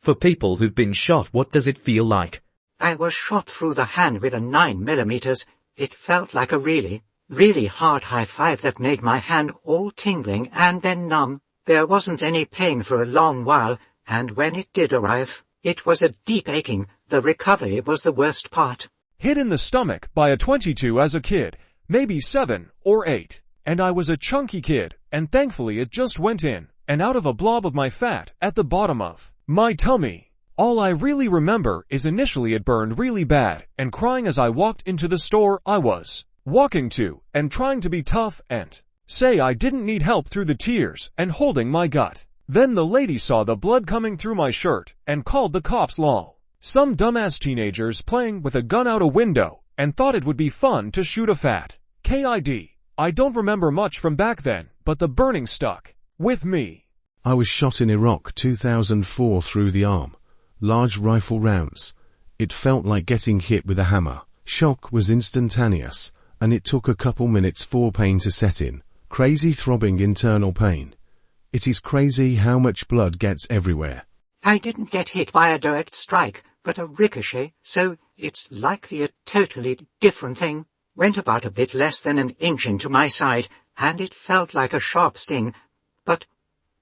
For people who've been shot, what does it feel like? I was shot through the hand with a 9mm. It felt like a really hard high five that made my hand all tingling and then numb. There wasn't any pain for a long while, and when it did arrive, it was a deep aching. The recovery was the worst part. Hit in the stomach by a .22 as a kid, maybe 7 or 8. And I was a chunky kid, and thankfully it just went in and out of a blob of my fat at the bottom of my tummy. All I really remember is initially it burned really bad and crying as I walked into the store I was walking to and trying to be tough and say I didn't need help through the tears and holding my gut. Then the lady saw the blood coming through my shirt and called the cops. Lol. Some dumbass teenagers playing with a gun out a window and thought it would be fun to shoot a fat kid. I don't remember much from back then, but the burning stuck with me. I was shot in Iraq 2004 through the arm. Large rifle rounds. It felt like getting hit with a hammer. Shock was instantaneous, and it took a couple minutes for pain to set in. Crazy throbbing internal pain. It is crazy how much blood gets everywhere. I didn't get hit by a direct strike, but a ricochet, so it's likely a totally different thing. Went about a bit less than an inch into my side, and it felt like a sharp sting. But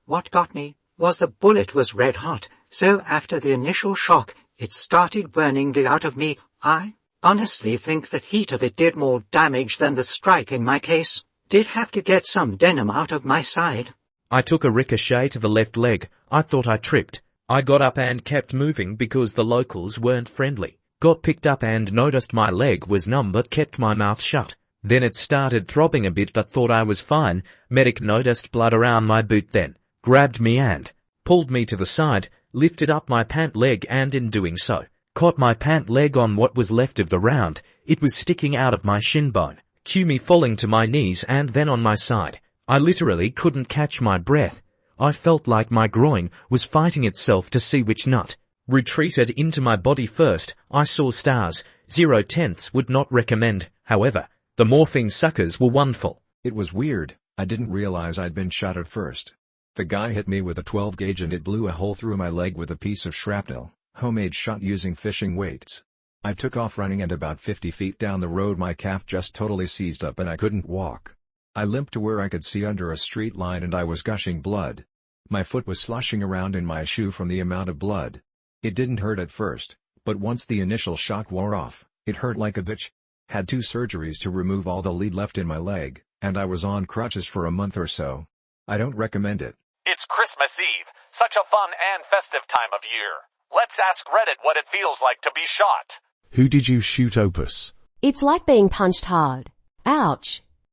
what got me was the bullet was red hot, so after the initial shock, it started burning the out of me. I honestly think the heat of it did more damage than the strike in my case. Did have to get some denim out of my side. I took a ricochet to the left leg. I thought I tripped. I got up and kept moving because the locals weren't friendly. Got picked up and noticed my leg was numb but kept my mouth shut. Then it started throbbing a bit but thought I was fine. Medic noticed blood around my boot then grabbed me and pulled me to the side, lifted up my pant leg and in doing so, caught my pant leg on what was left of the round. It was sticking out of my shin bone. Cue me falling to my knees and then on my side. I literally couldn't catch my breath. I felt like my groin was fighting itself to see which nut retreated into my body first. I saw stars. 0/10 would not recommend, however. The morphine suckers were wonderful. It was weird. I didn't realize I'd been shot at first. The guy hit me with a 12 gauge and it blew a hole through my leg with a piece of shrapnel. Homemade shot using fishing weights. I took off running and about 50 feet down the road my calf just totally seized up and I couldn't walk. I limped to where I could see under a street light and I was gushing blood. My foot was sloshing around in my shoe from the amount of blood. It didn't hurt at first, but once the initial shock wore off, it hurt like a bitch. Had 2 surgeries to remove all the lead left in my leg, and I was on crutches for a month or so. I don't recommend it. It's Christmas Eve, such a fun and festive time of year. Let's ask Reddit what it feels like to be shot. Who did you shoot, Opus? It's like being punched hard. Ouch.